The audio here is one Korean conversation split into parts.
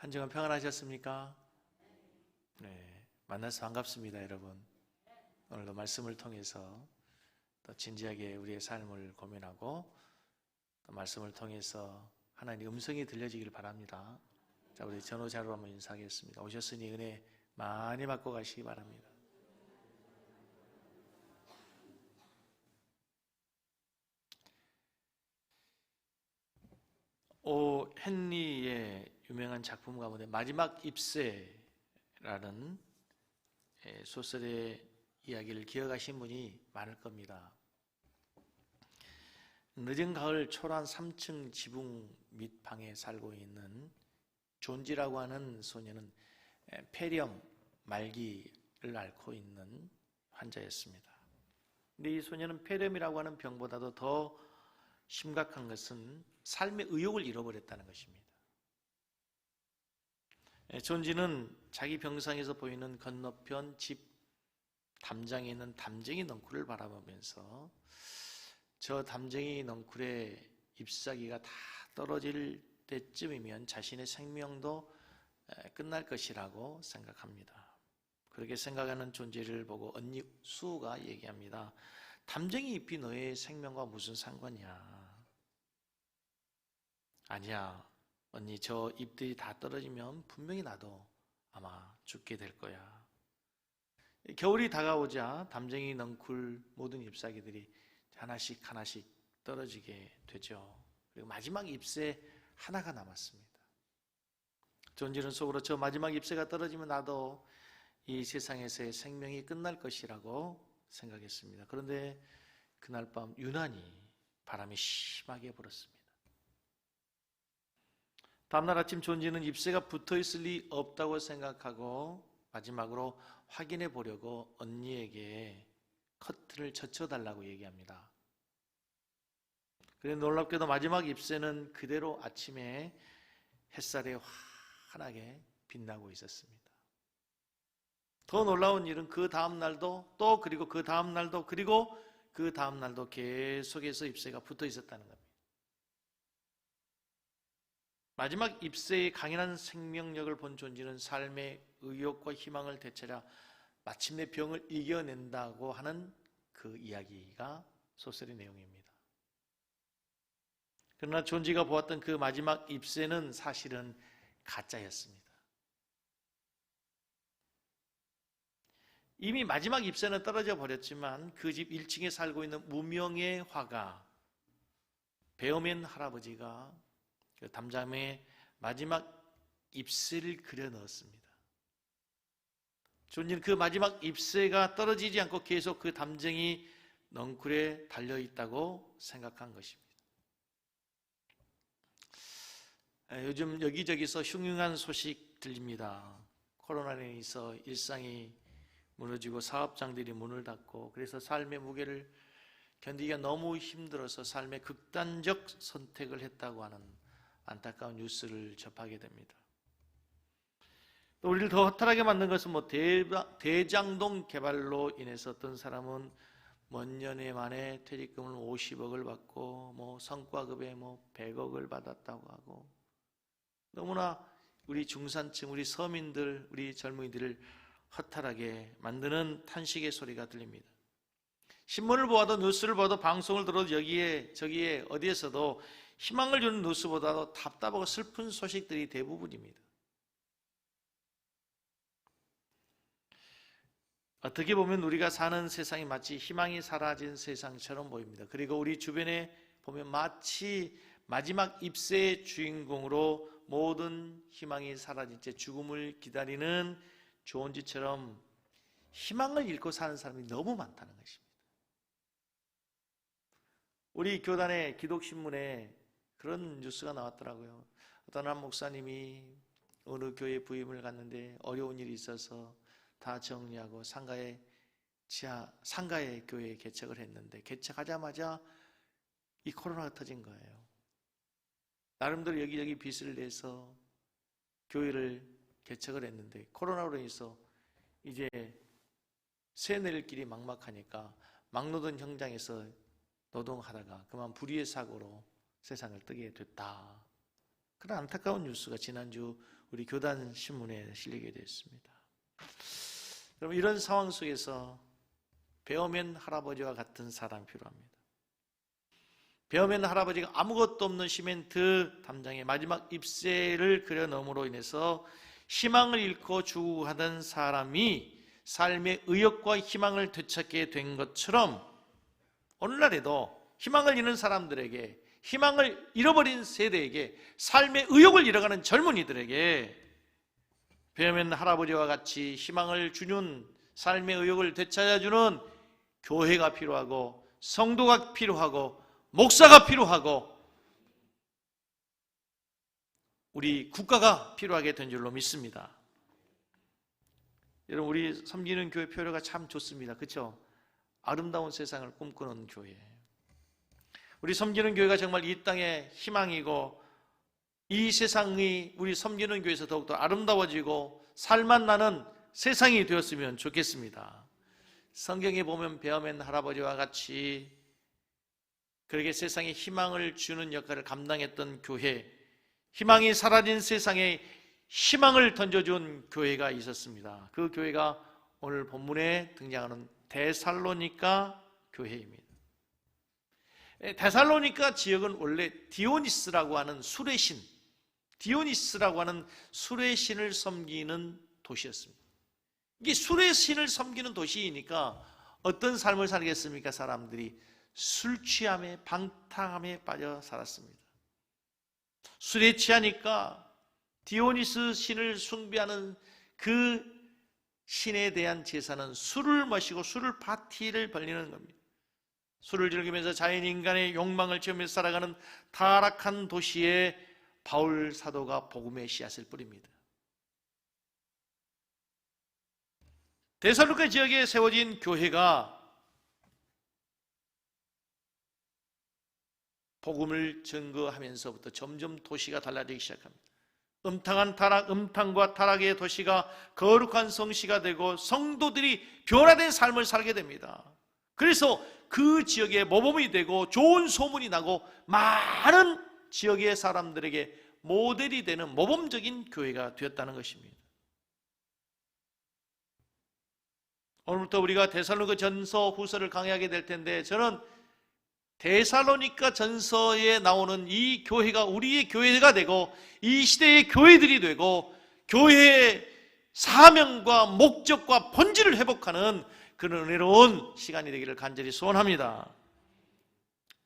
한 주간 평안하셨습니까? 네, 만나서 반갑습니다, 여러분. 오늘도 말씀을 통해서 또 진지하게 우리의 삶을 고민하고 또 말씀을 통해서 하나님의 음성이 들려지길 바랍니다. 자, 우리 전후자로 한번 인사하겠습니다. 오셨으니 은혜 많이 받고 가시기 바랍니다. 오 헨리의 유명한 작품 가운데 마지막 입새라는 소설의 이야기를 기억하신 분이 많을 겁니다. 늦은 가을 초라한 3층 지붕 밑 방에 살고 있는 존지라고 하는 소녀는 폐렴 말기를 앓고 있는 환자였습니다. 근데 이 소녀는 폐렴이라고 하는 병보다도 더 심각한 것은 삶의 의욕을 잃어버렸다는 것입니다. 존지는 자기 병상에서 보이는 건너편 집 담장에 있는 담쟁이 넝쿨을 바라보면서 저 담쟁이 넝쿨의 잎사귀가 다 떨어질 때쯤이면 자신의 생명도 끝날 것이라고 생각합니다. 그렇게 생각하는 존재를 보고 언니 수가 얘기합니다. 담쟁이 잎이 너의 생명과 무슨 상관이야? 아니야, 언니, 저 잎들이 다 떨어지면 분명히 나도 아마 죽게 될 거야. 겨울이 다가오자 담쟁이 넝쿨 모든 잎사귀들이 하나씩 떨어지게 되죠. 그리고 마지막 잎새 하나가 남았습니다. 존지는 속으로 저 마지막 잎새가 떨어지면 나도 이 세상에서의 생명이 끝날 것이라고 생각했습니다. 그런데 그날 밤 유난히 바람이 심하게 불었습니다. 다음날 아침 존지는 잎새가 붙어있을 리 없다고 생각하고 마지막으로 확인해 보려고 언니에게 커튼을 젖혀달라고 얘기합니다. 그런데 놀랍게도 마지막 잎새는 그대로 아침에 햇살에 환하게 빛나고 있었습니다. 더 놀라운 일은 그 다음 날도 또 그리고 그 다음 날도 그리고 그 다음 날도 계속해서 잎새가 붙어 있었다는 겁니다. 마지막 잎새의 강인한 생명력을 본 존지는 삶의 의욕과 희망을 되찾아 마침내 병을 이겨낸다고 하는 그 이야기가 소설의 내용입니다. 그러나 존지가 보았던 그 마지막 잎새는 사실은 가짜였습니다. 이미 마지막 잎새는 떨어져 버렸지만 그 집 1층에 살고 있는 무명의 화가 베어맨 할아버지가 그 담장에 마지막 잎새를 그려 넣었습니다. 존지는 그 마지막 잎새가 떨어지지 않고 계속 그 담쟁이 넝쿨에 달려있다고 생각한 것입니다. 요즘 여기저기서 흉흉한 소식 들립니다. 코로나로 인해서 일상이 무너지고 사업장들이 문을 닫고 그래서 삶의 무게를 견디기가 너무 힘들어서 삶의 극단적 선택을 했다고 하는 안타까운 뉴스를 접하게 됩니다. 또 우리를 더 허탈하게 만든 것은 대장동 개발로 인해서 어떤 사람은 몇 년에 만에 퇴직금을 50억을 받고 성과급에 100억을 받았다고 하고 너무나 우리 중산층, 우리 서민들, 우리 젊은이들을 허탈하게 만드는 탄식의 소리가 들립니다. 신문을 보아도 뉴스를 봐도 방송을 들어도 여기에 저기에 어디에서도 희망을 주는 뉴스보다도 답답하고 슬픈 소식들이 대부분입니다. 어떻게 보면 우리가 사는 세상이 마치 희망이 사라진 세상처럼 보입니다. 그리고 우리 주변에 보면 마치 마지막 잎새의 주인공으로 모든 희망이 사라진 채 죽음을 기다리는 존지처럼 희망을 잃고 사는 사람이 너무 많다는 것입니다. 우리 교단의 기독신문에 그런 뉴스가 나왔더라고요. 어떤 한 목사님이 어느 교회 부임을 갔는데 어려운 일이 있어서 다 정리하고 상가에 교회에 개척을 했는데 개척하자마자 이 코로나가 터진 거예요. 나름대로 여기저기 빚을 내서 교회를 개척을 했는데 코로나로 인해서 이제 새 내릴 길이 막막하니까 막노동 현장에서 노동하다가 그만 불의의 사고로 세상을 뜨게 됐다. 그런 안타까운 뉴스가 지난주 우리 교단 신문에 실리게 됐습니다. 여러분, 이런 상황 속에서 배어맨 할아버지와 같은 사람이 필요합니다. 배어맨 할아버지가 아무것도 없는 시멘트 담장에 마지막 잎새를 그려 넣음으로 인해서 희망을 잃고 죽어가던 사람이 삶의 의욕과 희망을 되찾게 된 것처럼 오늘날에도 희망을 잃는 사람들에게, 희망을 잃어버린 세대에게, 삶의 의욕을 잃어가는 젊은이들에게 배어맨 할아버지와 같이 희망을 주는, 삶의 의욕을 되찾아주는 교회가 필요하고, 성도가 필요하고, 목사가 필요하고, 우리 국가가 필요하게 된 줄로 믿습니다. 여러분, 우리 섬기는 교회 표류가 참 좋습니다. 그렇죠? 아름다운 세상을 꿈꾸는 교회. 우리 섬기는 교회가 정말 이 땅의 희망이고, 이 세상이 우리 섬기는 교회에서 더욱더 아름다워지고 살맛 나는 세상이 되었으면 좋겠습니다. 성경에 보면 배어맨 할아버지와 같이 그렇게 세상에 희망을 주는 역할을 감당했던 교회, 희망이 사라진 세상에 희망을 던져준 교회가 있었습니다. 그 교회가 오늘 본문에 등장하는 데살로니가 교회입니다. 데살로니가 지역은 원래 디오니스라고 하는 술의 신, 디오니스라고 하는 술의 신을 섬기는 도시였습니다. 이게 술의 신을 섬기는 도시이니까 어떤 삶을 살겠습니까? 사람들이 술 취함에, 방탕함에 빠져 살았습니다. 술에 취하니까 디오니스 신을 숭배하는 그 신에 대한 제사는 술을 마시고 술을 파티를 벌리는 겁니다. 술을 즐기면서 자연인간의 욕망을 채우면서 살아가는 타락한 도시에 바울 사도가 복음의 씨앗을 뿌립니다. 데살로니가 지역에 세워진 교회가 복음을 증거하면서부터 점점 도시가 달라지기 시작합니다. 음탕한 타락, 음탕과 타락의 도시가 거룩한 성시가 되고 성도들이 변화된 삶을 살게 됩니다. 그래서 그 지역에 모범이 되고 좋은 소문이 나고 많은 지역의 사람들에게 모델이 되는 모범적인 교회가 되었다는 것입니다. 오늘부터 우리가 데살로니가 전서 후서를 강의하게 될 텐데, 저는 데살로니가 전서에 나오는 이 교회가 우리의 교회가 되고 이 시대의 교회들이 되고 교회의 사명과 목적과 본질을 회복하는 그런 은혜로운 시간이 되기를 간절히 소원합니다.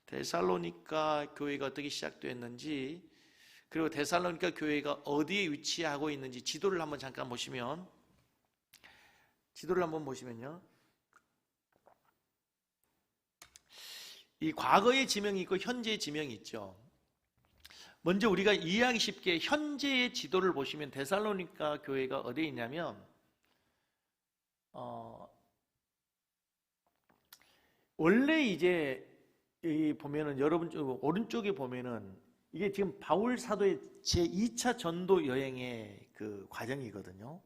데살로니가 교회가 어떻게 시작되었는지, 그리고 데살로니가 교회가 어디에 위치하고 있는지 지도를 한번 잠깐 보시면, 이 과거의 지명이 있고 현재의 지명이 있죠. 먼저 우리가 이해하기 쉽게 현재의 지도를 보시면 데살로니가 교회가 어디에 있냐면 원래 이제 이 보면은 여러분 오른쪽에 보면은 이게 지금 바울 사도의 제2차 전도 여행의 그 과정이거든요.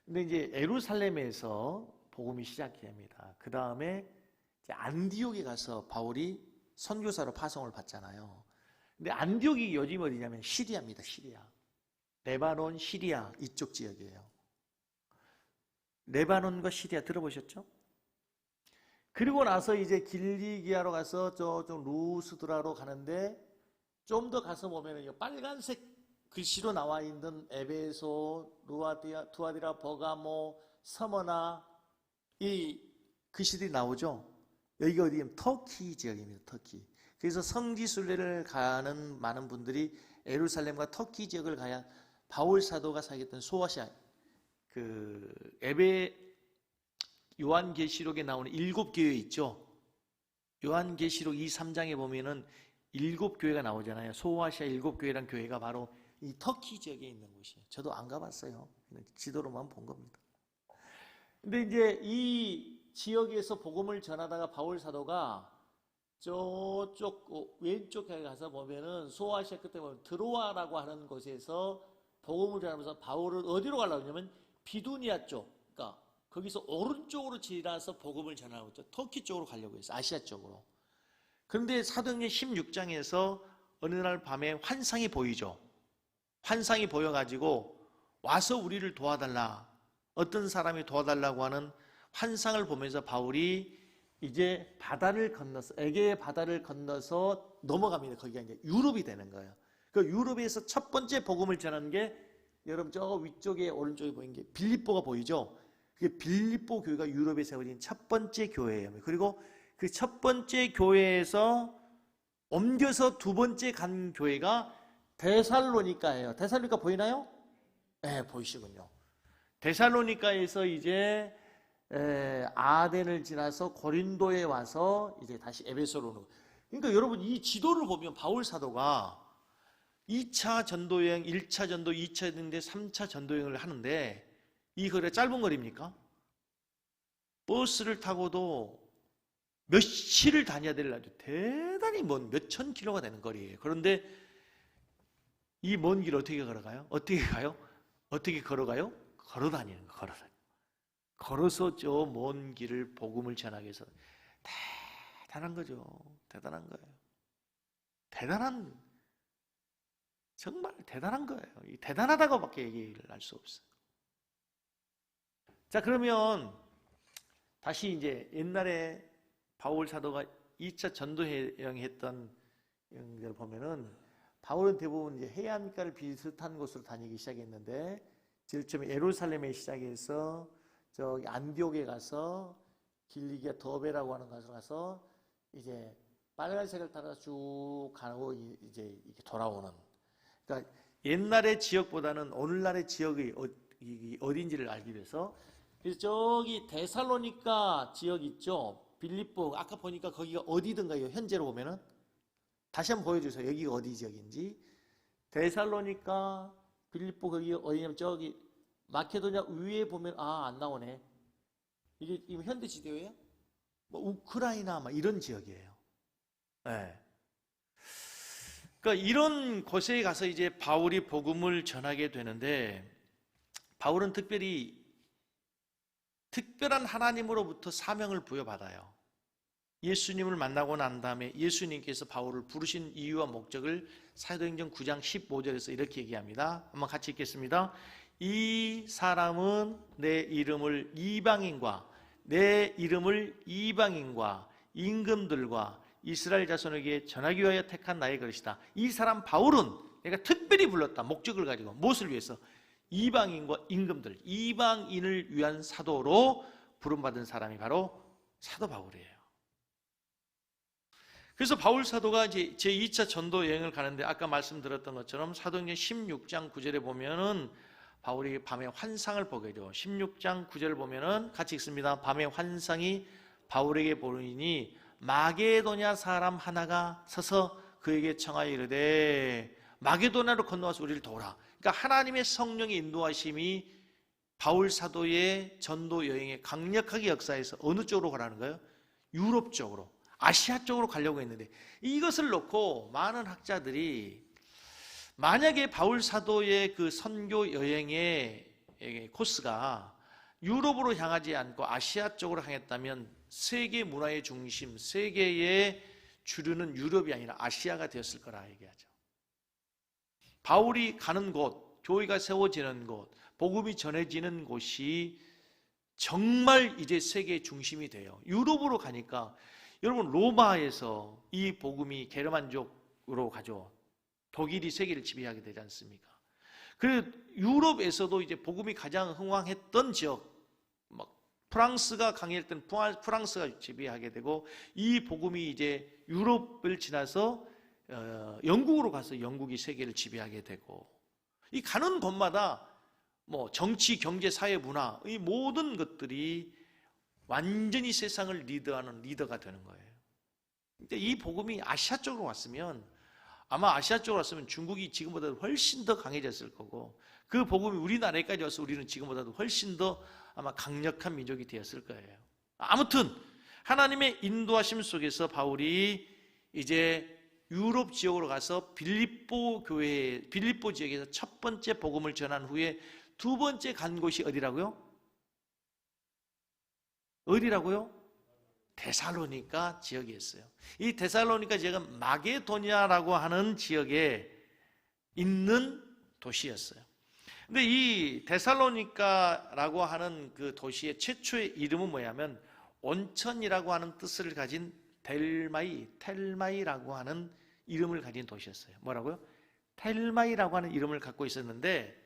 근데 이제 예루살렘에서 복음이 시작됩니다. 그 다음에 안디옥에 가서 바울이 선교사로 파송을 받잖아요. 근데 안디옥이 요즘 어디냐면 시리아입니다. 시리아. 레바논, 시리아 이쪽 지역이에요. 레바논과 시리아 들어보셨죠? 그리고 나서 이제 길리기아로 가서 저쪽 루스드라로 가는데 좀 더 가서 보면 빨간색 글씨로 나와 있는 에베소, 투아디라, 버가모, 서머나 이 글씨들이 나오죠. 여기가 어디냐면 터키 지역입니다. 터키. 그래서 성지순례를 가는 많은 분들이 예루살렘과 터키 지역을 가야 바울 사도가 사귀었던 소아시아 요한계시록에 나오는 7교회 있죠. 요한계시록 2, 3장에 보면은 7교회가 나오잖아요. 소아시아 7교회란 교회가 바로 이 터키 지역에 있는 곳이에요. 저도 안 가봤어요. 지도로만 본 겁니다. 근데 이제 이 지역에서 복음을 전하다가 바울 사도가 저쪽 왼쪽에 가서 보면은 소아시아 끝에 보면 드로아라고 하는 곳에서 복음을 전하면서 바울은 어디로 가려고 하냐면 비두니아 쪽, 그러니까 거기서 오른쪽으로 지나서 복음을 전하고 있죠. 터키 쪽으로 가려고 했어요. 아시아 쪽으로. 그런데 사도행전 16장에서 어느 날 밤에 환상이 보이죠. 환상이 보여가지고 와서 우리를 도와달라, 어떤 사람이 도와달라고 하는 환상을 보면서 바울이 이제 바다를 건너서, 에게의 바다를 건너서 넘어갑니다. 거기가 이제 유럽이 되는 거예요. 그 유럽에서 첫 번째 복음을 전하는 게, 여러분 저 위쪽에 오른쪽에 보이는 게 빌립보가 보이죠? 그게 빌립보 교회가 유럽에 세워진 첫 번째 교회예요. 그리고 그 첫 번째 교회에서 옮겨서 두 번째 간 교회가 데살로니가예요. 데살로니가 보이나요? 네, 보이시군요. 데살로니가에서 이제 아덴을 지나서 고린도에 와서 이제 다시 에베소로 오는. 그러니까 여러분 이 지도를 보면 바울 사도가 2차 전도여행, 1차 전도, 2차 전도, 3차 전도여행을 하는데, 이 거리가 짧은 거리입니까? 버스를 타고도 며칠을 다녀야 될 아주 대단히 먼 몇천 킬로가 되는 거리예요. 그런데 이 먼 길 어떻게 걸어가요? 어떻게 가요? 어떻게 걸어가요? 걸어 다니는 거, 걸어 다니는 거. 걸어서 저 먼 길을 복음을 전하기 위해서. 대단한 거죠. 대단한 거예요. 정말 대단한 거예요. 대단하다고밖에 얘기를 할 수 없어요. 자, 그러면 다시 이제 옛날에 바울 사도가 2차 전도여행 했던 여행들을 보면은, 바울은 대부분 이제 해안가를 비슷한 곳으로 다니기 시작했는데, 제일 처음에 예루살렘에 시작해서 저기 안디옥에 가서 길리기아 더베라고 하는 곳에 가서 이제 빨간색을 따라 쭉 가고 이제 이렇게 돌아오는. 그러니까 옛날의 지역보다는 오늘날의 지역이 어딘지를 알기 위해서. 그래서 저기 데살로니가 지역 있죠? 빌립보, 아까 보니까 거기가 어디든가요? 현재로 보면은. 다시 한번 보여주세요. 여기가 어디 지역인지. 데살로니가, 빌립보, 거기 어디냐면 저기 마케도냐 위에 보면, 안 나오네. 이게 현대 지도예요? 뭐 우크라이나 막 이런 지역이에요. 네. 그러니까 이런 곳에 가서 이제 바울이 복음을 전하게 되는데, 바울은 특별한 하나님으로부터 사명을 부여받아요. 예수님을 만나고 난 다음에 예수님께서 바울을 부르신 이유와 목적을 사도행전 9장 15절에서 이렇게 얘기합니다. 한번 같이 읽겠습니다. 이 사람은 내 이름을 이방인과 임금들과 이스라엘 자손에게 전하기 위하여 택한 나의 것이다. 이 사람 바울은 내가 특별히 불렀다. 목적을 가지고. 무엇을 위해서? 이방인과 임금들, 이방인을 위한 사도로 부름받은 사람이 바로 사도 바울이에요. 그래서 바울 사도가 이제 제2차 전도 여행을 가는데, 아까 말씀드렸던 것처럼 사도행전 16장 9절에 보면은 바울이 밤에 환상을 보게 돼요. 16장 9절을 보면은 같이 읽습니다. 밤에 환상이 바울에게 보이니 마게도냐 사람 하나가 서서 그에게 청하여 이르되, 마게도냐로 건너와서 우리를 도우라. 그러니까 하나님의 성령의 인도하심이 바울 사도의 전도 여행에 강력하게 역사해서 어느 쪽으로 가라는 거예요? 유럽 쪽으로, 아시아 쪽으로 가려고 했는데, 이것을 놓고 많은 학자들이 만약에 바울 사도의 그 선교 여행의 코스가 유럽으로 향하지 않고 아시아 쪽으로 향했다면 세계 문화의 중심, 세계의 주류는 유럽이 아니라 아시아가 되었을 거라 얘기하죠. 바울이 가는 곳, 교회가 세워지는 곳, 복음이 전해지는 곳이 정말 이제 세계의 중심이 돼요. 유럽으로 가니까 여러분, 로마에서 이 복음이 게르만족으로 가죠. 독일이 세계를 지배하게 되지 않습니까? 그리고 유럽에서도 이제 복음이 가장 흥왕했던 지역, 프랑스가 강했던 프랑스가 지배하게 되고, 이 복음이 이제 유럽을 지나서 영국으로 가서 영국이 세계를 지배하게 되고, 이 가는 곳마다 뭐 정치, 경제, 사회, 문화, 이 모든 것들이 완전히 세상을 리드하는 리더가 되는 거예요. 근데 이 복음이 아시아 쪽으로 왔으면, 아마 아시아 쪽으로 왔으면 중국이 지금보다 훨씬 더 강해졌을 거고, 그 복음이 우리나라에까지 와서 우리는 지금보다도 훨씬 더 아마 강력한 민족이 되었을 거예요. 아무튼 하나님의 인도하심 속에서 바울이 이제 유럽 지역으로 가서 빌립보 지역에서 첫 번째 복음을 전한 후에 두 번째 간 곳이 어디라고요? 데살로니가 지역이었어요. 이 데살로니가 지역은 마게도냐라고 하는 지역에 있는 도시였어요. 근데 이 데살로니가라고 하는 그 도시의 최초의 이름은 뭐냐면 온천이라고 하는 뜻을 가진 텔마이라고 하는 이름을 가진 도시였어요. 뭐라고요? 텔마이라고 하는 이름을 갖고 있었는데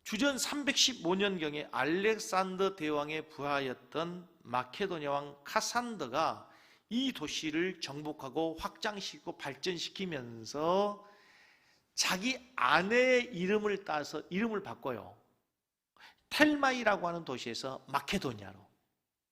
주전 315년경에 알렉산더 대왕의 부하였던 마케도냐 왕 카산더가 이 도시를 정복하고 확장시키고 발전시키면서 자기 아내의 이름을 따서 이름을 바꿔요. 텔마이라고 하는 도시에서 마케도냐로.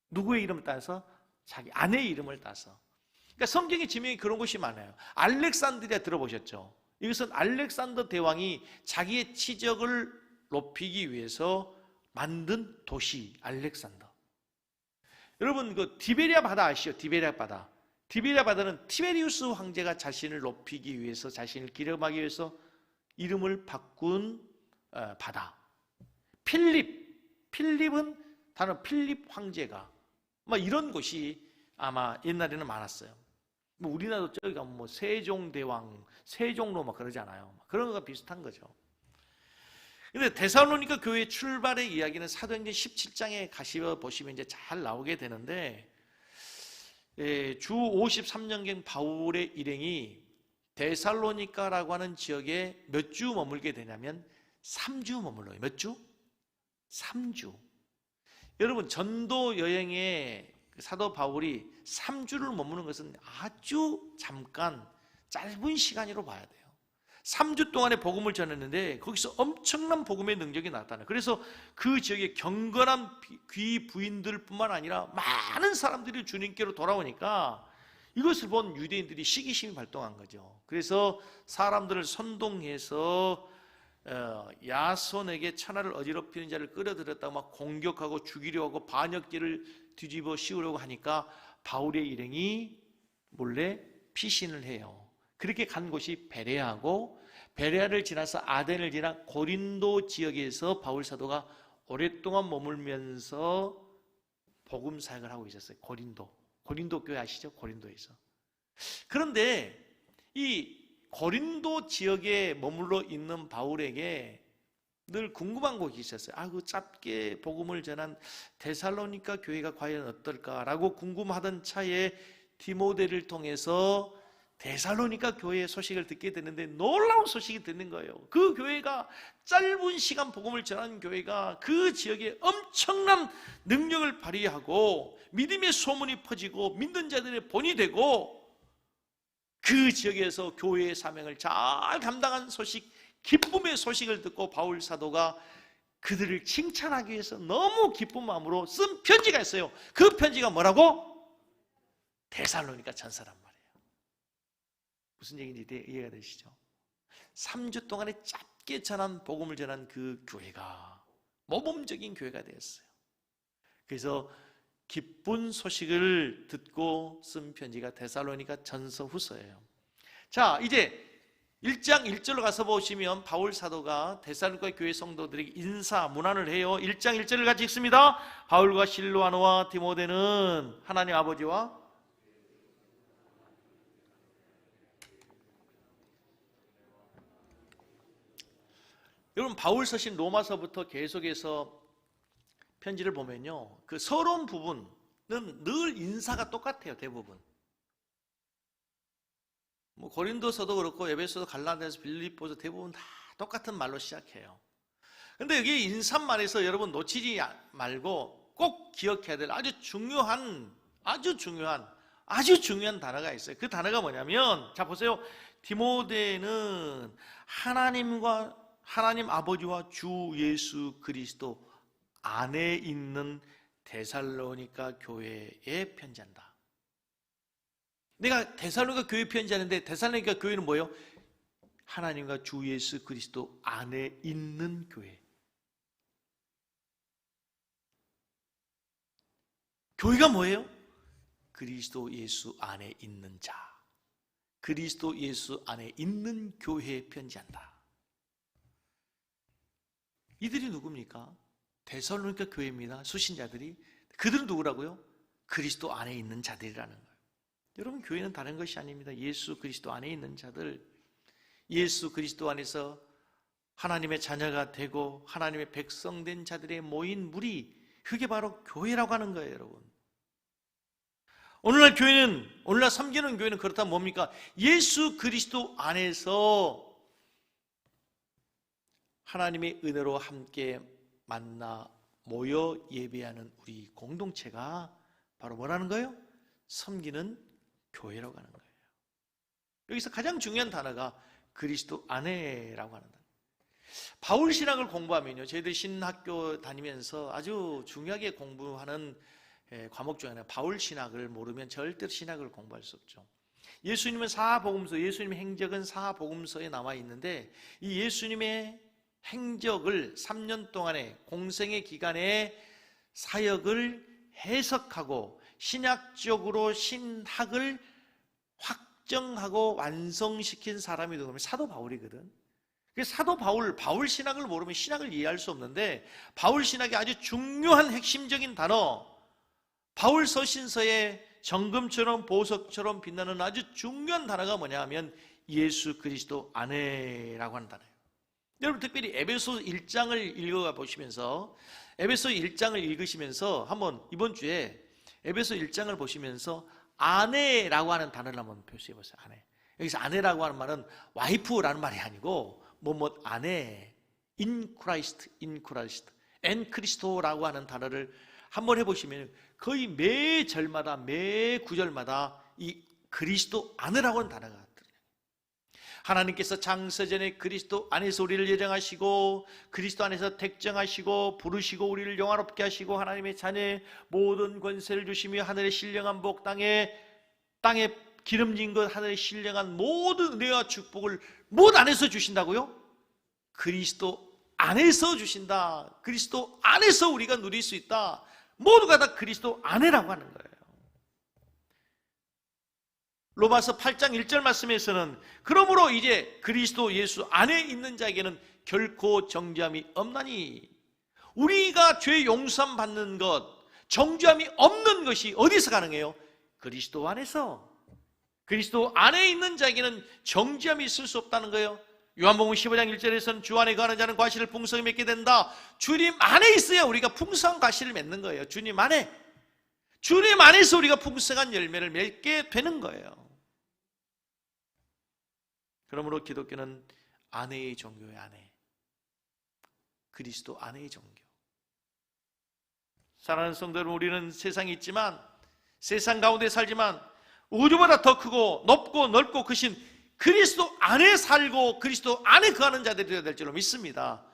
누구의 이름을 따서? 자기 아내의 이름을 따서. 그러니까 성경의 지명이 그런 곳이 많아요. 알렉산드리아 들어보셨죠? 이것은 알렉산더 대왕이 자기의 치적을 높이기 위해서 만든 도시 알렉산더. 여러분 그 디베리아 바다 아시죠? 디베리아 바다. 디베리아 바다는 티베리우스 황제가 자신을 높이기 위해서 자신을 기념하기 위해서 이름을 바꾼 바다. 필립은 다른 필립 황제가 이런 곳이 아마 옛날에는 많았어요. 우리나라도 저기 가면 세종대왕, 세종로 그러잖아요. 그런 거가 비슷한 거죠. 근데 데살로니가 교회 출발의 이야기는 사도행전 17장에 가시어 보시면 이제 잘 나오게 되는데 주 53년경 바울의 일행이 데살로니가라고 하는 지역에 몇 주 머물게 되냐면 3주 머물러요. 몇 주? 3주. 여러분 전도 여행에 사도 바울이 3주를 머무는 것은 아주 잠깐 짧은 시간으로 봐야 돼요. 3주 동안의 복음을 전했는데 거기서 엄청난 복음의 능력이 나타나요. 그래서 그 지역에 경건한 귀 부인들 뿐만 아니라 많은 사람들이 주님께로 돌아오니까 이것을 본 유대인들이 시기심이 발동한 거죠. 그래서 사람들을 선동해서 야손에게 천하를 어지럽히는 자를 끌어들였다가 막 공격하고 죽이려 하고 반역죄를 뒤집어 씌우려고 하니까 바울의 일행이 몰래 피신을 해요. 그렇게 간 곳이 베레아고 베레아를 지나서 아덴을 지나 고린도 지역에서 바울 사도가 오랫동안 머물면서 복음 사역을 하고 있었어요. 고린도 교회 아시죠? 고린도에서. 그런데 이 고린도 지역에 머물러 있는 바울에게 늘 궁금한 곳이 있었어요. 그 짧게 복음을 전한 데살로니가 교회가 과연 어떨까라고 궁금하던 차에 디모데를 통해서 데살로니가 교회의 소식을 듣게 되는데 놀라운 소식이 듣는 거예요. 그 교회가 짧은 시간 복음을 전하는 교회가 그 지역에 엄청난 능력을 발휘하고 믿음의 소문이 퍼지고 믿는 자들의 본이 되고 그 지역에서 교회의 사명을 잘 감당한 소식, 기쁨의 소식을 듣고 바울 사도가 그들을 칭찬하기 위해서 너무 기쁜 마음으로 쓴 편지가 있어요. 그 편지가 뭐라고? 데살로니가 전서란 말이에요. 무슨 얘기인지 이해가 되시죠? 3주 동안에 짧게 전한 복음을 전한 그 교회가 모범적인 교회가 되었어요. 그래서 기쁜 소식을 듣고 쓴 편지가 데살로니가 전서 후서예요. 자, 이제 1장 1절로 가서 보시면 바울 사도가 데살로니가 교회 성도들에게 인사 문안을 해요. 1장 1절을 같이 읽습니다. 바울과 실로아노와 디모데는 하나님 아버지와 여러분 바울 서신 로마서부터 계속해서 편지를 보면요, 그 서론 부분은 늘 인사가 똑같아요. 대부분 고린도서도 그렇고 에베소서, 갈라디아서, 빌립보서 대부분 다 똑같은 말로 시작해요. 근데 여기 인사말에서 여러분 놓치지 말고 꼭 기억해야 될 아주 중요한 단어가 있어요. 그 단어가 뭐냐면, 자 보세요. 디모데는 하나님 아버지와 주 예수 그리스도 안에 있는 데살로니가 교회에 편지한다. 내가 데살로니가 교회에 편지하는데 데살로니가 교회는 뭐예요? 하나님과 주 예수 그리스도 안에 있는 교회. 교회가 뭐예요? 그리스도 예수 안에 있는 자, 그리스도 예수 안에 있는 교회에 편지한다. 이들이 누굽니까? 데살로니가 교회입니다. 수신자들이. 그들은 누구라고요? 그리스도 안에 있는 자들이라는 거예요. 여러분, 교회는 다른 것이 아닙니다. 예수 그리스도 안에 있는 자들, 예수 그리스도 안에서 하나님의 자녀가 되고 하나님의 백성된 자들의 모인 무리, 그게 바로 교회라고 하는 거예요, 여러분. 오늘날 섬기는 교회는 그렇다면 뭡니까? 예수 그리스도 안에서 하나님의 은혜로 함께 만나 모여 예배하는 우리 공동체가 바로 뭐라는 거예요? 섬기는 교회라고 하는 거예요. 여기서 가장 중요한 단어가 그리스도 안에라고 하는 단어. 바울 신학을 공부하면요, 저희들 신학교 다니면서 아주 중요하게 공부하는 과목 중에 하나, 바울 신학을 모르면 절대로 신학을 공부할 수 없죠. 예수님은 사복음서, 예수님의 행적은 사복음서에 나와 있는데, 이 예수님의 행적을 3년 동안의 공생의 기간에 사역을 해석하고 신학적으로 신학을 확정하고 완성시킨 사람이 누구냐면 사도 바울이거든. 사도 바울 신학을 모르면 신학을 이해할 수 없는데, 바울 신학의 아주 중요한 핵심적인 단어, 바울 서신서의 정금처럼 보석처럼 빛나는 아주 중요한 단어가 뭐냐 하면 예수 그리스도 안에라고 하는 단어예요. 여러분, 특별히 에베소 1장을 읽어가 보시면서, 에베소 1장을 읽으시면서 한번 이번 주에 에베소 1장을 보시면서 아내라고 하는 단어를 한번 표시해 보세요. 아내. 여기서 아내라고 하는 말은 와이프라는 말이 아니고 아내, in Christ, en Christo라고 하는 단어를 한번 해보시면 거의 매 절마다, 매 구절마다 이 그리스도 안으라고 하는 단어가 들어요. 하나님께서 장세전에 그리스도 안에서 우리를 예정하시고 그리스도 안에서 택정하시고 부르시고 우리를 영화롭게 하시고 하나님의 자녀의 모든 권세를 주시며 하늘의 신령한 복, 땅에 기름진 것, 하늘의 신령한 모든 은혜와 축복을 무엇 안에서 주신다고요? 그리스도 안에서 주신다. 그리스도 안에서 우리가 누릴 수 있다. 모두가 다 그리스도 안에라고 하는 거예요. 로마서 8장 1절 말씀에서는 그러므로 이제 그리스도 예수 안에 있는 자에게는 결코 정죄함이 없나니, 우리가 죄 용서함 받는 것, 정죄함이 없는 것이 어디서 가능해요? 그리스도 안에서. 그리스도 안에 있는 자에게는 정죄함이 있을 수 없다는 거예요. 요한복음 15장 1절에서는 주 안에 거하는 자는 과실을 풍성히 맺게 된다. 주님 안에 있어야 우리가 풍성한 과실을 맺는 거예요. 주님 안에서 우리가 풍성한 열매를 맺게 되는 거예요. 그러므로 기독교는 아내의 종교의 아내, 그리스도 안의 종교. 사랑하는 성도 여러분, 우리는 세상에 있지만, 세상 가운데 살지만 우주보다 더 크고 높고 넓고 크신 그리스도 안에 살고 그리스도 안에 거하는 자들이 되어야 될 줄로 믿습니다.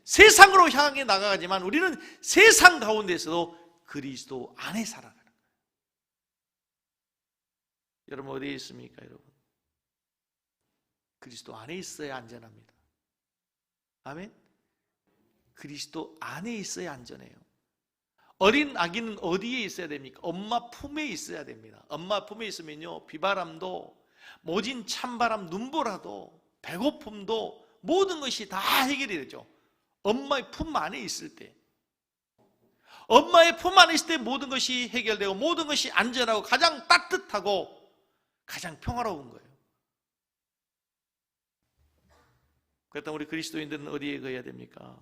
세상으로 향해 나가지만 우리는 세상 가운데서도 그리스도 안에 살아가는 거예요. 여러분, 어디에 있습니까, 여러분? 그리스도 안에 있어야 안전합니다. 아멘? 그리스도 안에 있어야 안전해요. 어린 아기는 어디에 있어야 됩니까? 엄마 품에 있어야 됩니다. 엄마 품에 있으면요, 비바람도, 모진 찬바람, 눈보라도, 배고픔도 모든 것이 다 해결이 되죠. 엄마의 품 안에 있을 때, 엄마의 품 안에 있을 때 모든 것이 해결되고 모든 것이 안전하고 가장 따뜻하고 가장 평화로운 거예요. 그렇다면 우리 그리스도인들은 어디에 거해야 됩니까?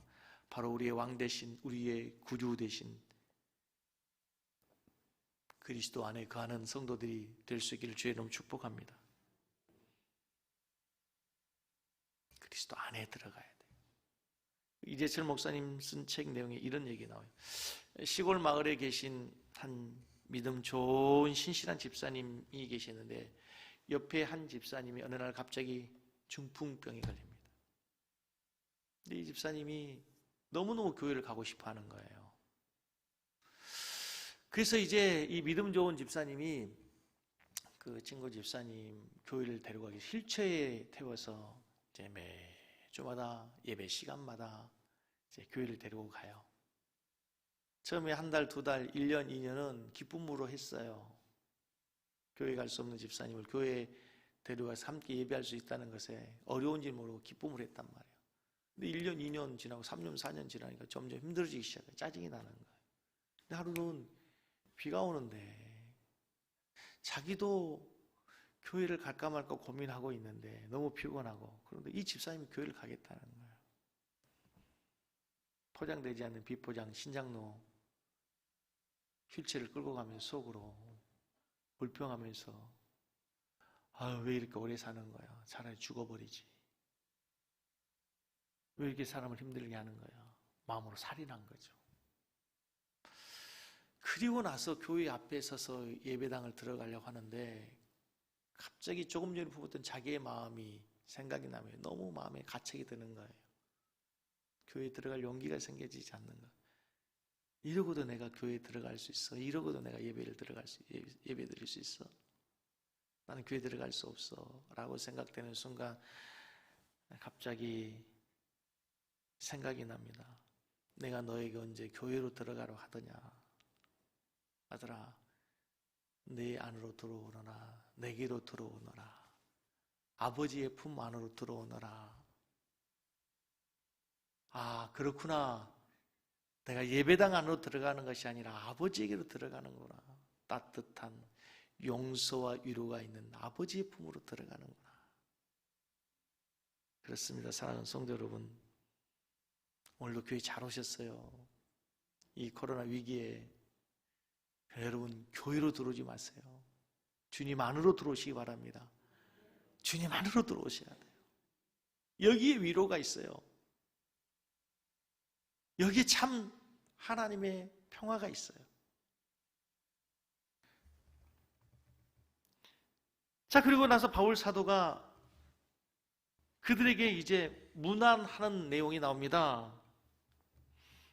바로 우리의 왕 대신, 우리의 구주 대신 그리스도 안에 거하는 성도들이 될 수 있기를 주의 이름으로 축복합니다. 그리스도 안에 들어가야 돼요. 이재철 목사님 쓴 책 내용에 이런 얘기 나와요. 시골 마을에 계신 한 믿음 좋은 신실한 집사님이 계시는데, 옆에 한 집사님이 어느 날 갑자기 중풍병에 걸립니다. 근데 이 집사님이 너무너무 교회를 가고 싶어 하는 거예요. 그래서 이제 이 믿음 좋은 집사님이 그 친구 집사님 교회를 데려가기 휠체어에 태워서 이제 매주마다 예배 시간마다 이제 교회를 데리고 가요. 처음에 한 달, 두 달, 1년, 2년은 기쁨으로 했어요. 교회 갈 수 없는 집사님을 교회에 데려가서 함께 예배할 수 있다는 것에 어려운지 모르고 기쁨을 했단 말이에요. 근데 1년, 2년 지나고 3년, 4년 지나니까 점점 힘들어지기 시작해요. 짜증이 나는 거예요. 근데 하루는 비가 오는데 자기도 교회를 갈까 말까 고민하고 있는데 너무 피곤하고, 그런데 이 집사님이 교회를 가겠다는 거예요. 포장되지 않는 비포장 신장로 휠체어를 끌고 가면서 속으로 불평하면서 왜 이렇게 오래 사는 거야? 차라리 죽어버리지. 왜 이렇게 사람을 힘들게 하는 거야? 마음으로 살인한 거죠. 그리고 나서 교회 앞에 서서 예배당을 들어가려고 하는데 갑자기 조금 전에 품었던 자기의 마음이 생각이 나면 너무 마음에 가책이 드는 거예요. 교회에 들어갈 용기가 생겨지지 않는 거예요. 이러고도 내가 교회에 들어갈 수 있어? 이러고도 내가 예배 드릴 수 있어? 나는 교회 들어갈 수 없어 라고 생각되는 순간 갑자기 생각이 납니다. 내가 너에게 언제 교회로 들어가라고 하더냐? 아들아, 내 안으로 들어오너라. 내게로 들어오너라. 아버지의 품 안으로 들어오너라. 그렇구나. 내가 예배당 안으로 들어가는 것이 아니라 아버지에게로 들어가는구나. 따뜻한 용서와 위로가 있는 아버지의 품으로 들어가는구나. 그렇습니다. 사랑하는 성도 여러분, 오늘도 교회 잘 오셨어요. 이 코로나 위기에 여러분 교회로 들어오지 마세요. 주님 안으로 들어오시기 바랍니다. 주님 안으로 들어오셔야 돼요. 여기에 위로가 있어요. 여기에 참 하나님의 평화가 있어요. 자, 그리고 나서 바울 사도가 그들에게 이제 문안하는 내용이 나옵니다.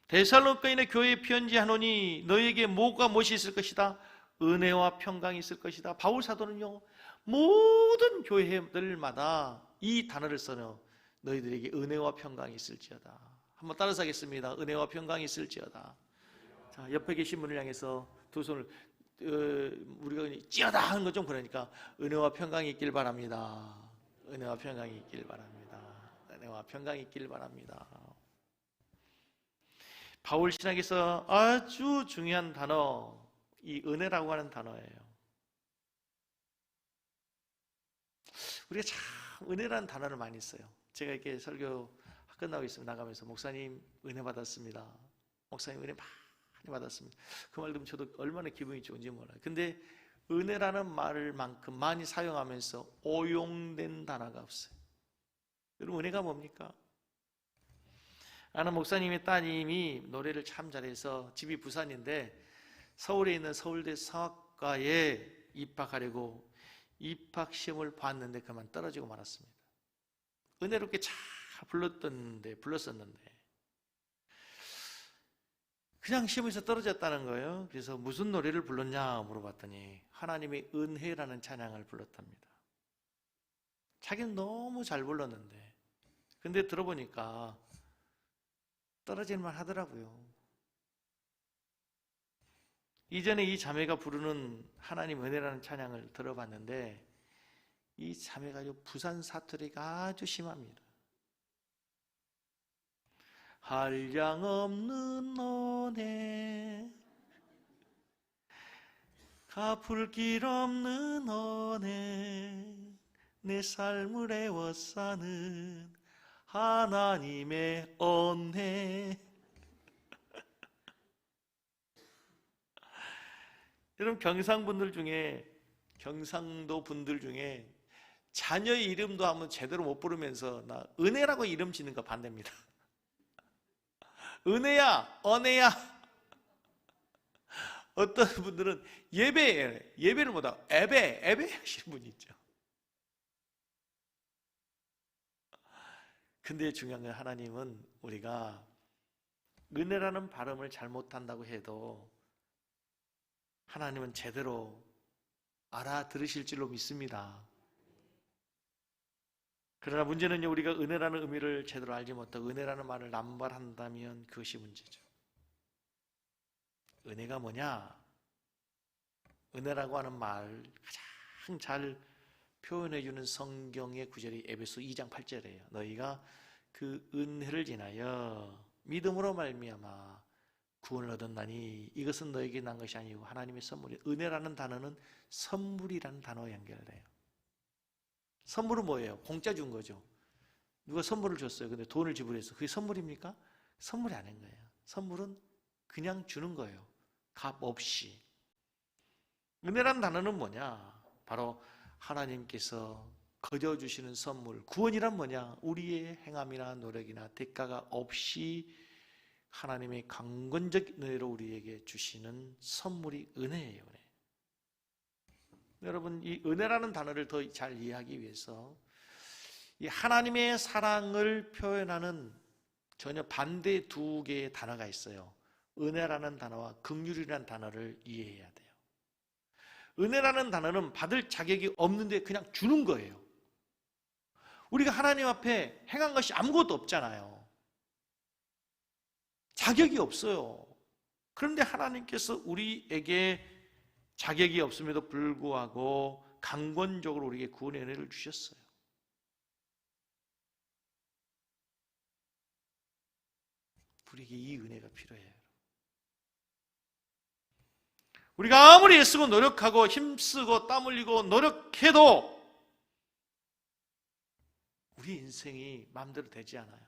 데살로니가인의 교회에 편지하노니 너희에게 무엇이 있을 것이다? 은혜와 평강이 있을 것이다. 바울 사도는요, 모든 교회들마다 이 단어를 써요. 너희들에게 은혜와 평강이 있을지어다. 한번 따라서 하겠습니다. 은혜와 평강이 있을지어다. 자, 옆에 계신 분을 향해서 두 손을 우리가 찌어다 하는 것 좀 그러니까 은혜와 평강이 있길 바랍니다. 은혜와 평강이 있길 바랍니다. 은혜와 평강이 있길 바랍니다. 바울 신학에서 아주 중요한 단어, 이 은혜라고 하는 단어예요. 우리가 참 은혜라는 단어를 많이 써요. 제가 이렇게 설교 끝나고 있으면 나가면서 목사님 은혜 받았습니다. 목사님 은혜 많이 받았습니다. 그 말 들으면 저도 얼마나 기분이 좋은지 몰라요. 근데 은혜라는 말만큼 많이 사용하면서 오용된 단어가 없어요. 여러분, 은혜가 뭡니까? 아는 목사님의 따님이 노래를 참 잘해서 집이 부산인데 서울에 있는 서울대 성악과에 입학하려고 입학시험을 봤는데 그만 떨어지고 말았습니다. 은혜롭게 잘 불렀었는데 그냥 시험에서 떨어졌다는 거예요. 그래서 무슨 노래를 불렀냐 물어봤더니 하나님의 은혜라는 찬양을 불렀답니다. 자기는 너무 잘 불렀는데 근데 들어보니까 떨어질만 하더라고요. 이전에 이 자매가 부르는 하나님 은혜라는 찬양을 들어봤는데 이 자매가 부산 사투리가 아주 심합니다. 한량 없는 은혜, 갚을 길 없는 은혜, 내 삶을 애워싸는 하나님의 은혜. 여러분, 경상도 분들 중에 자녀의 이름도 한번 제대로 못 부르면서 나 은혜라고 이름 짓는 거 반대입니다. 은혜야, 언혜야. 어떤 분들은 예배를 못하고 예배 하시는 분이 있죠. 근데 중요한 건 하나님은 우리가 은혜라는 발음을 잘못한다고 해도 하나님은 제대로 알아들으실 줄로 믿습니다. 그러나 문제는요, 우리가 은혜라는 의미를 제대로 알지 못하고 은혜라는 말을 남발한다면 그것이 문제죠. 은혜가 뭐냐? 은혜라고 하는 말 가장 잘 표현해주는 성경의 구절이 에베소 2장 8절이에요. 너희가 그 은혜를 지나여 믿음으로 말미암아 구원을 얻었나니 이것은 너에게 난 것이 아니고 하나님의 선물이에요. 은혜라는 단어는 선물이라는 단어와 연결돼요. 선물은 뭐예요? 공짜 준 거죠. 누가 선물을 줬어요. 근데 돈을 지불해서 그게 선물입니까? 선물이 아닌 거예요. 선물은 그냥 주는 거예요. 값 없이. 은혜란 단어는 뭐냐? 바로 하나님께서 거저주시는 선물. 구원이란 뭐냐? 우리의 행함이나 노력이나 대가가 없이 하나님의 강권적 은혜로 우리에게 주시는 선물이 은혜예요. 은혜. 여러분, 이 은혜라는 단어를 더 잘 이해하기 위해서 이 하나님의 사랑을 표현하는 전혀 반대 두 개의 단어가 있어요. 은혜라는 단어와 긍휼이라는 단어를 이해해야 돼요. 은혜라는 단어는 받을 자격이 없는데 그냥 주는 거예요. 우리가 하나님 앞에 행한 것이 아무것도 없잖아요. 자격이 없어요. 그런데 하나님께서 우리에게 자격이 없음에도 불구하고 강권적으로 우리에게 구원의 은혜를 주셨어요. 우리에게 이 은혜가 필요해요. 우리가 아무리 애쓰고 노력하고 힘쓰고 땀 흘리고 노력해도 우리 인생이 마음대로 되지 않아요.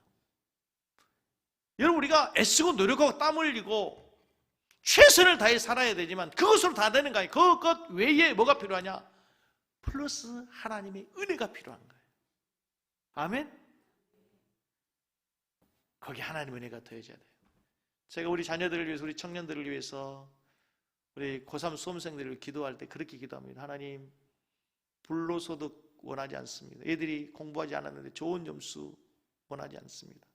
여러분, 우리가 애쓰고 노력하고 땀 흘리고 최선을 다해 살아야 되지만 그것으로 다 되는 거예요. 그것 외에 뭐가 필요하냐? 플러스 하나님의 은혜가 필요한 거예요. 아멘? 거기 하나님의 은혜가 더해져야 돼요. 제가 우리 자녀들을 위해서, 우리 청년들을 위해서, 우리 고3 수험생들을 기도할 때 그렇게 기도합니다. 하나님, 불로소득 원하지 않습니다. 애들이 공부하지 않았는데 좋은 점수 원하지 않습니다.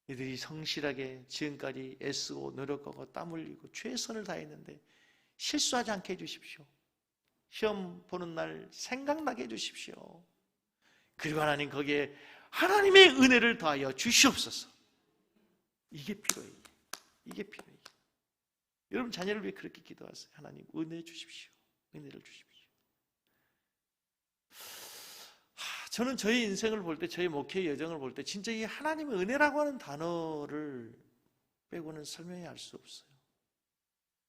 애들이 성실하게 지금까지 애쓰고 노력하고 땀 흘리고 최선을 다했는데 실수하지 않게 해주십시오. 시험 보는 날 생각나게 해주십시오. 그리고 하나님, 거기에 하나님의 은혜를 더하여 주시옵소서. 이게 필요해요. 이게 필요해요. 여러분 자녀를 위해 그렇게 기도하세요. 하나님, 은혜 주십시오. 은혜를 주십시오. 저는 저희 인생을 볼 때, 저희 목회의 여정을 볼 때 진짜 이 하나님의 은혜라고 하는 단어를 빼고는 설명이 할 수 없어요.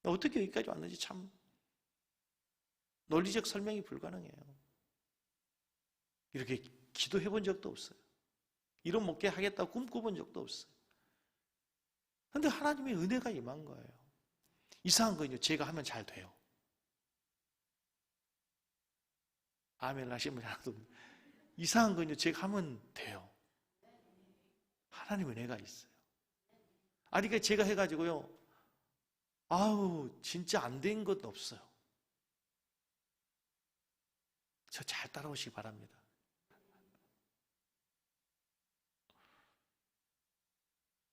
어떻게 여기까지 왔는지 참 논리적 설명이 불가능해요. 이렇게 기도해 본 적도 없어요. 이런 목회 하겠다고 꿈꿔본 적도 없어요. 그런데 하나님의 은혜가 임한 거예요. 이상한 거는요, 제가 하면 잘 돼요. 아멘 하시는 분이 하나도 없는데, 이상한 건요, 제가 하면 돼요. 하나님의 은혜가 있어요. 아니, 그러니까 제가 해가지고요, 아우, 진짜 안 된 것도 없어요. 저 잘 따라오시기 바랍니다.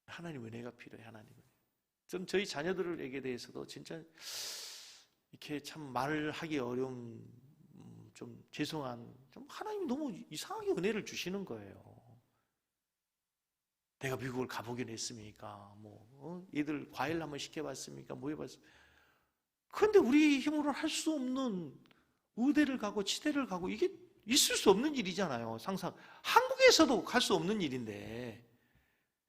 하나님의 은혜가 필요해요. 하나님의 은혜. 좀 저희 자녀들에게 대해서도 진짜 이렇게 참 말을 하기 어려운, 좀 죄송한, 좀 하나님이 너무 이상하게 은혜를 주시는 거예요. 내가 미국을 가보긴 했습니까? 얘들 과일 한번 시켜봤습니까? 뭐 해봤습니까? 그런데 우리 힘으로 할 수 없는 의대를 가고 치대를 가고, 이게 있을 수 없는 일이잖아요. 상상. 한국에서도 갈 수 없는 일인데,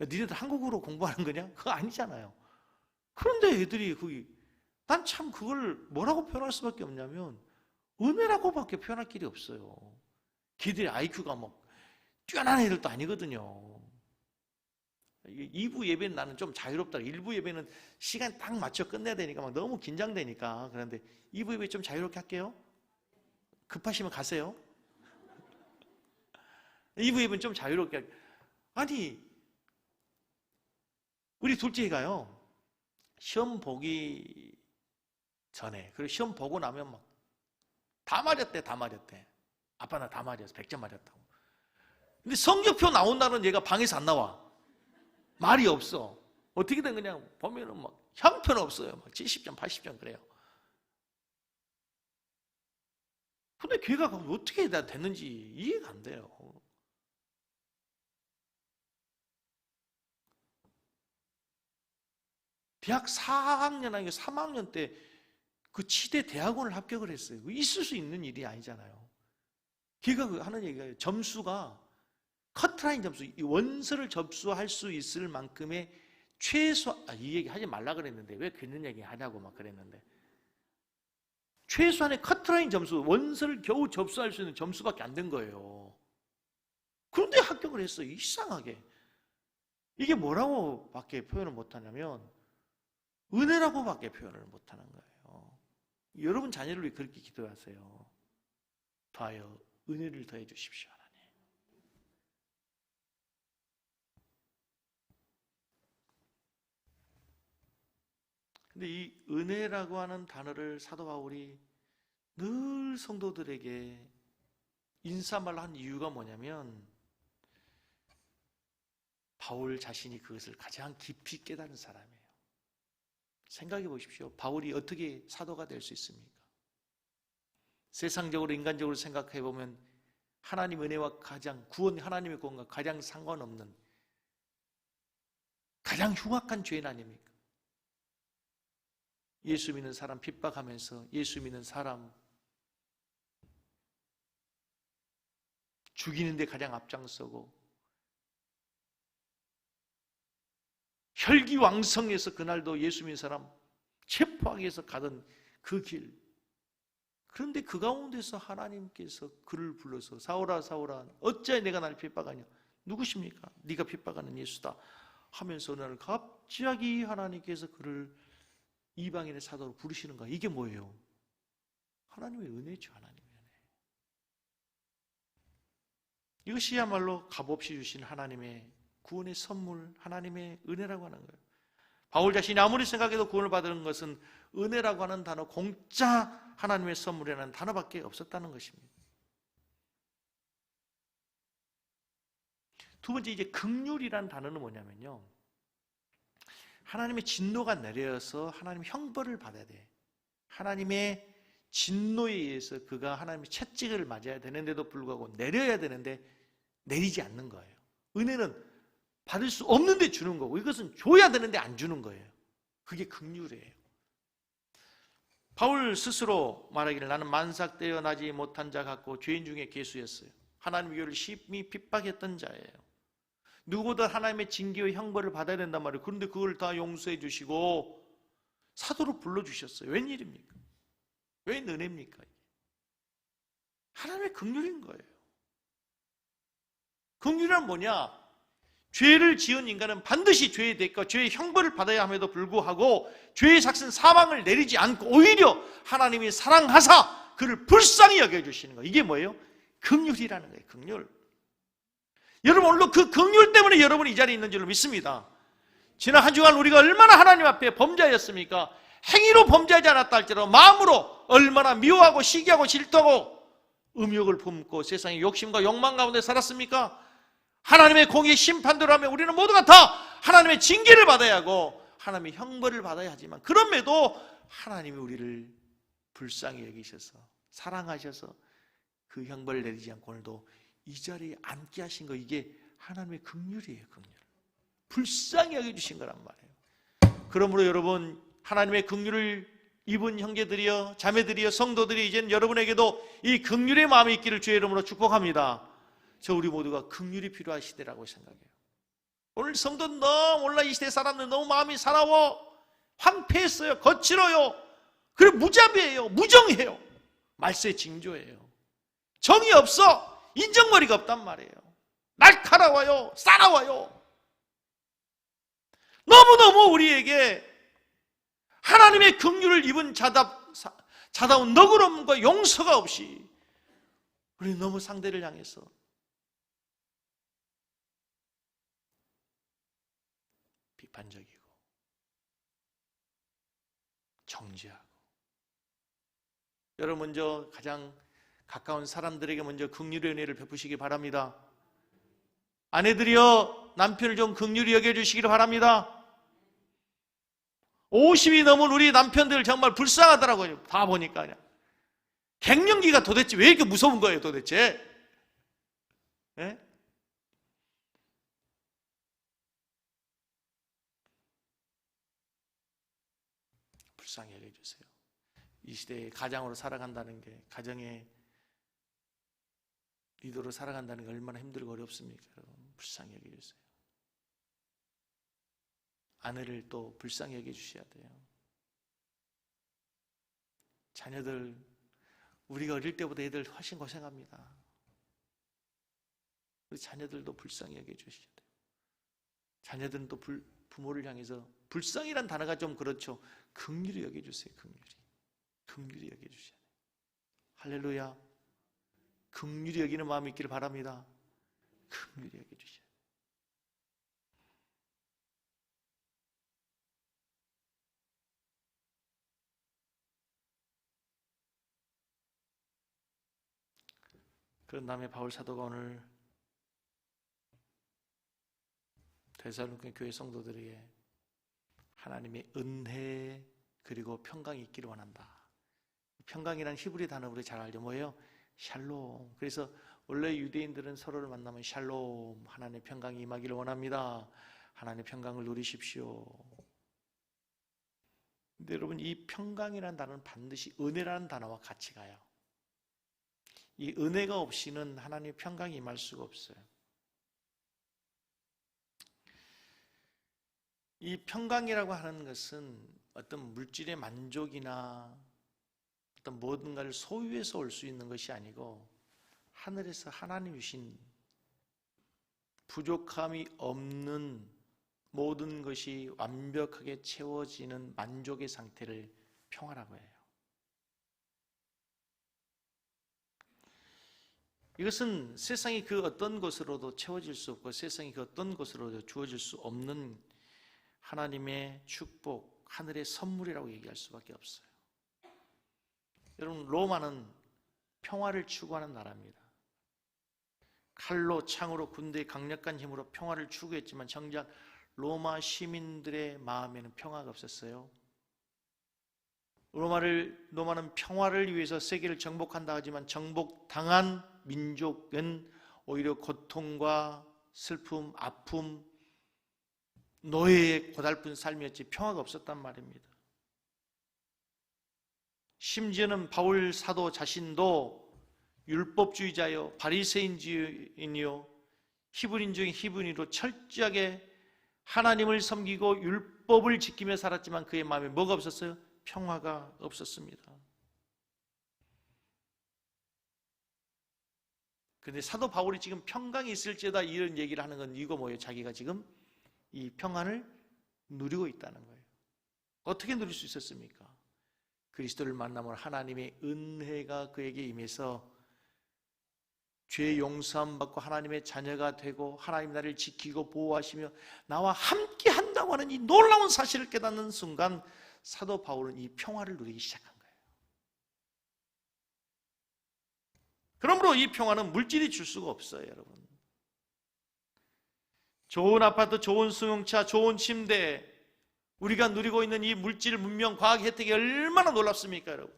니네들 한국어로 공부하는 거냐? 그거 아니잖아요. 그런데 애들이 난 참 그걸 뭐라고 표현할 수밖에 없냐면 은혜라고밖에 표현할 길이 없어요. 걔들의 IQ가 막 뛰어난 애들도 아니거든요. 2부 예배는 나는 좀 자유롭다. 1부 예배는 시간 딱 맞춰 끝내야 되니까 막 너무 긴장되니까. 그런데 2부 예배 좀 자유롭게 할게요. 급하시면 가세요. 2부 예배는 좀 자유롭게 할게요. 아니, 우리 둘째가요, 시험 보기 전에, 그리고 시험 보고 나면 막 다 맞았대, 다 맞았대. 아빠 나 다 맞았어. 100점 맞았다고. 근데 성적표 나온 날은 얘가 방에서 안 나와. 말이 없어. 어떻게든 그냥 보면은 막 형편 없어요. 막 70점, 80점 그래요. 근데 걔가 어떻게 다 됐는지 이해가 안 돼요. 대학 4학년 아니고 3학년 때 그 치대 대학원을 합격을 했어요. 있을 수 있는 일이 아니잖아요. 걔가 하는 얘기가, 점수가 커트라인 점수, 이 원서를 접수할 수 있을 만큼의 이 얘기 하지 말라 그랬는데 왜 그런 얘기 하냐고 막 그랬는데, 최소한의 커트라인 점수, 원서를 겨우 접수할 수 있는 점수밖에 안 된 거예요. 그런데 합격을 했어요. 이상하게. 이게 뭐라고 밖에 표현을 못하냐면 은혜라고 밖에 표현을 못하는 거예요. 여러분 자녀를 위해 그렇게 기도하세요. 더하여 은혜를 더해 주십시오, 하나님. 근데 이 은혜라고 하는 단어를 사도 바울이 늘 성도들에게 인사말로 한 이유가 뭐냐면 바울 자신이 그것을 가장 깊이 깨달은 사람이에요. 생각해 보십시오. 바울이 어떻게 사도가 될 수 있습니까? 세상적으로 인간적으로 생각해 보면 하나님 은혜와 가장 구원, 하나님의 구원과 가장 상관없는 가장 흉악한 죄인 아닙니까? 예수 믿는 사람 핍박하면서 예수 믿는 사람 죽이는데 가장 앞장서고 혈기왕성해서 그날도 예수 믿는 사람 체포하기 위해서 가던 그 길. 그런데 그 가운데서 하나님께서 그를 불러서 사울아 사울아 어찌하여 내가 나를 핍박하냐. 누구십니까? 네가 핍박하는 예수다 하면서 오늘 갑자기 하나님께서 그를 이방인의 사도로 부르시는 거야. 이게 뭐예요? 하나님의 은혜죠. 하나님의 은혜. 이것이야말로 값없이 주신 하나님의 구원의 선물, 하나님의 은혜라고 하는 거예요. 바울 자신이 아무리 생각해도 구원을 받는 것은 은혜라고 하는 단어, 공짜 하나님의 선물이라는 단어밖에 없었다는 것입니다. 두 번째, 이제 긍휼이라는 단어는 뭐냐면요, 하나님의 진노가 내려서 하나님의 형벌을 받아야 돼. 하나님의 진노에 의해서 그가 하나님의 채찍을 맞아야 되는데도 불구하고 내려야 되는데 내리지 않는 거예요. 은혜는 받을 수 없는데 주는 거고 이것은 줘야 되는데 안 주는 거예요. 그게 긍휼이에요. 바울 스스로 말하기를 나는 만삭되어 나지 못한 자 같고 죄인 중에 괴수였어요. 하나님의 교회를 심히 핍박했던 자예요. 누구보다 하나님의 징계와 형벌을 받아야 된단 말이에요. 그런데 그걸 다 용서해 주시고 사도로 불러주셨어요. 웬일입니까? 웬 은혜입니까? 하나님의 긍휼인 거예요. 긍휼이란 뭐냐? 죄를 지은 인간은 반드시 죄의 대가, 죄의 형벌을 받아야 함에도 불구하고 죄의 삭슨 사망을 내리지 않고 오히려 하나님이 사랑하사 그를 불쌍히 여겨주시는 거예요. 이게 뭐예요? 긍휼이라는 거예요. 긍휼. 여러분 오늘도 그 긍휼 때문에 여러분이 이 자리에 있는 줄로 믿습니다. 지난 한 주간 우리가 얼마나 하나님 앞에 범죄하였습니까? 행위로 범죄하지 않았다 할지라도 마음으로 얼마나 미워하고 시기하고 질투하고 음욕을 품고 세상의 욕심과 욕망 가운데 살았습니까? 하나님의 공의 심판대로 하면 우리는 모두가 다 하나님의 징계를 받아야 하고 하나님의 형벌을 받아야 하지만 그럼에도 하나님이 우리를 불쌍히 여기셔서 사랑하셔서 그 형벌을 내리지 않고 오늘도 이 자리에 앉게 하신 거, 이게 하나님의 긍휼이에요. 긍휼. 불쌍히 여겨주신 거란 말이에요. 그러므로 여러분 하나님의 긍휼을 입은 형제들이여 자매들이여 성도들이 이제는 여러분에게도 이 긍휼의 마음이 있기를 주의 이름으로 축복합니다. 저 우리 모두가 긍휼이 필요한 시대라고 생각해요. 오늘 성도 너무 몰라 이 시대 사람들 너무 마음이 사나워 황폐했어요. 거칠어요. 그리고 무자비해요. 무정해요. 말세의 징조예요. 정이 없어. 인정머리가 없단 말이에요. 날카로워요. 싸나워요. 너무너무 우리에게 하나님의 긍휼을 입은 자다운 너그러움과 용서가 없이 우리는 너무 상대를 향해서 비판적이고 정죄하고. 여러분 먼저 가장 가까운 사람들에게 먼저 긍휼의 은혜를 베푸시기 바랍니다. 아내들이여 남편을 좀 긍휼히 여겨주시기를 바랍니다. 50이 넘은 우리 남편들 정말 불쌍하더라고요. 다 보니까 그냥 갱년기가 도대체 왜 이렇게 무서운 거예요 도대체? 네? 불쌍히 여겨주세요. 이 시대에 가장으로 살아간다는 게, 가정의 리더로 살아간다는 게 얼마나 힘들고 어렵습니까? 여러분 불쌍히 여겨주세요. 아내를 또 불쌍히 여겨주셔야 돼요. 자녀들, 우리가 어릴 때보다 애들 훨씬 고생합니다. 우리 자녀들도 불쌍히 여겨주셔야 돼요. 자녀들은 또 부모를 향해서, 불쌍이란 단어가 좀 그렇죠. 긍휼히 여겨주세요. 긍휼히 여겨주셔야 돼요. 할렐루야. 긍휼히 여기는 마음이 있기를 바랍니다. 긍휼히 여겨주셔야 돼요. 그런 다음에 바울 사도가 오늘 데살로니가 교회 성도들에게 하나님의 은혜 그리고 평강이 있기를 원한다. 평강이란 히브리 단어 우리 잘 알죠. 뭐예요? 샬롬. 그래서 원래 유대인들은 서로를 만나면 샬롬, 하나님의 평강이 임하기를 원합니다. 하나님의 평강을 누리십시오. 근데 여러분, 이 평강이라는 단어는 반드시 은혜라는 단어와 같이 가요. 이 은혜가 없이는 하나님의 평강이 임할 수가 없어요. 이 평강이라고 하는 것은 어떤 물질의 만족이나 어떤 무엇인가를 소유해서 올 수 있는 것이 아니고 하늘에서 하나님 주신 부족함이 없는 모든 것이 완벽하게 채워지는 만족의 상태를 평화라고 해요. 이것은 세상이 그 어떤 것으로도 채워질 수 없고 세상이 그 어떤 것으로도 주어질 수 없는 하나님의 축복, 하늘의 선물이라고 얘기할 수밖에 없어요. 여러분, 로마는 평화를 추구하는 나라입니다. 칼로, 창으로, 군대의 강력한 힘으로 평화를 추구했지만 정작 로마 시민들의 마음에는 평화가 없었어요. 로마는 평화를 위해서 세계를 정복한다 하지만 정복당한 민족은 오히려 고통과 슬픔, 아픔, 노예의 고달픈 삶이었지 평화가 없었단 말입니다. 심지어는 바울 사도 자신도 율법주의자요, 바리새인이요, 히브리인 중에 히브리인으로 철저하게 하나님을 섬기고 율법을 지키며 살았지만 그의 마음에 뭐가 없었어요? 평화가 없었습니다. 그런데 사도 바울이 지금 평강이 있을지어다 이런 얘기를 하는 건 이거 뭐예요? 자기가 지금 이 평안을 누리고 있다는 거예요. 어떻게 누릴 수 있었습니까? 그리스도를 만나면 하나님의 은혜가 그에게 임해서 죄 용서함 받고 하나님의 자녀가 되고 하나님 나를 지키고 보호하시며 나와 함께 한다고 하는 이 놀라운 사실을 깨닫는 순간 사도 바울은 이 평화를 누리기 시작한 거예요. 그러므로 이 평화는 물질이 줄 수가 없어요, 여러분. 좋은 아파트, 좋은 승용차, 좋은 침대, 우리가 누리고 있는 이 물질, 문명, 과학 혜택이 얼마나 놀랍습니까, 여러분?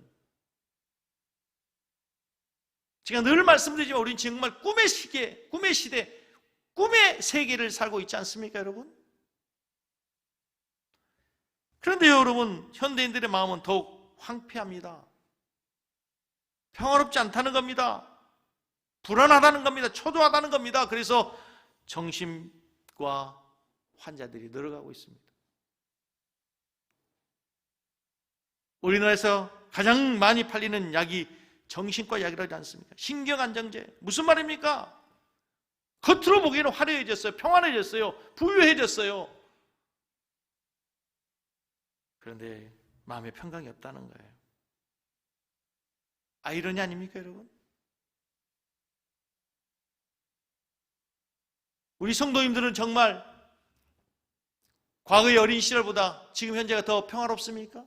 제가 늘 말씀드리지만 우리는 정말 꿈의 시대, 꿈의 세계를 살고 있지 않습니까, 여러분? 그런데 여러분, 현대인들의 마음은 더욱 황폐합니다. 평화롭지 않다는 겁니다. 불안하다는 겁니다. 초조하다는 겁니다. 그래서 정신과 환자들이 늘어가고 있습니다. 우리나라에서 가장 많이 팔리는 약이 정신과 약이라지 않습니까? 신경안정제. 무슨 말입니까? 겉으로 보기에는 화려해졌어요. 평안해졌어요. 부유해졌어요. 그런데 마음에 평강이 없다는 거예요. 아이러니 아닙니까, 여러분? 우리 성도님들은 정말 과거의 어린 시절보다 지금 현재가 더 평화롭습니까?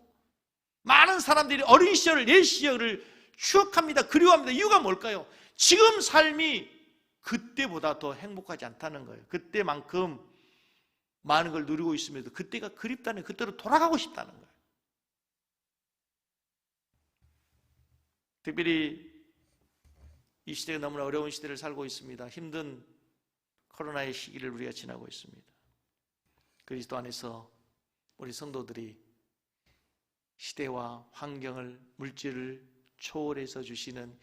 많은 사람들이 어린 시절, 옛 시절을 추억합니다. 그리워합니다. 이유가 뭘까요? 지금 삶이 그때보다 더 행복하지 않다는 거예요. 그때만큼 많은 걸 누리고 있음에도 그때가 그립다는 거예요. 그때로 돌아가고 싶다는 거예요. 특별히 이 시대가 너무나 어려운 시대를 살고 있습니다. 힘든 코로나의 시기를 우리가 지나고 있습니다. 그리스도 안에서 우리 성도들이 시대와 환경을, 물질을 초월해서 주시는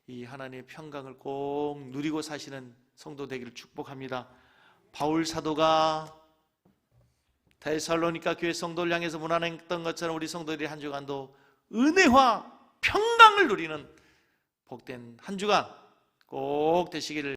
이 하나님의 평강을 꼭 누리고 사시는 성도 되기를 축복합니다. 바울 사도가 데살로니가 교회 성도를 향해서 문안했던 것처럼 우리 성도들이 한 주간도 은혜와 평강을 누리는 복된 한 주간 꼭 되시기를